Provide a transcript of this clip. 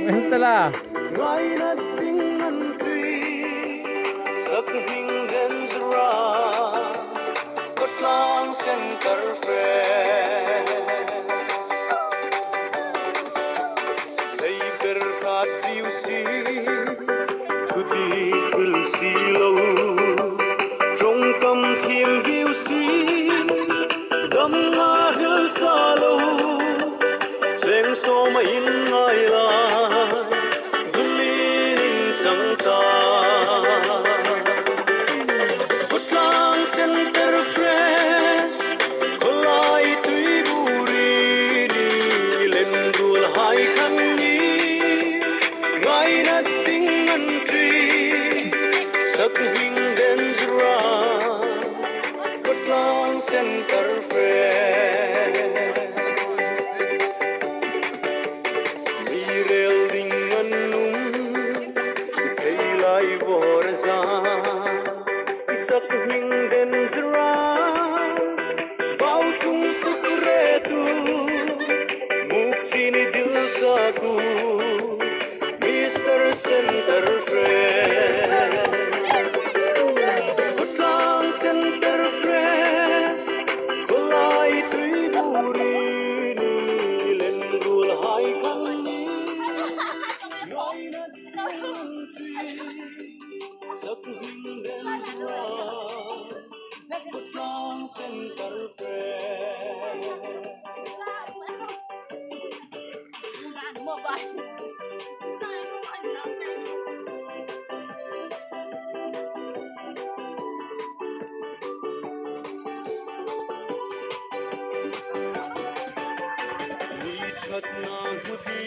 Entala. Ngài na tiếng ngân truy sắc hình đến ra cất lang center fresh thấy ber khát diu si đi khul si lâu trong cầm thiêm hiu si đâm nga hil sa lâu cheng so ma in ngai la gulin chẳng ta Putlang center fresh kolai tui buri ni len dul hai khăn ni ngai na ting an tri sak hing dangerous Putlang center fresh mirel ding anum pei lai vor za sak hing dangerous bao tung sukretu mukchini dil sa tu Mr. Center Fresh Putlang Center Fresh kolai tui buri ni len gul hai khăn ni ngai na ting tri sak hing dangerous Putlang Center Fresh Ni chat na hudi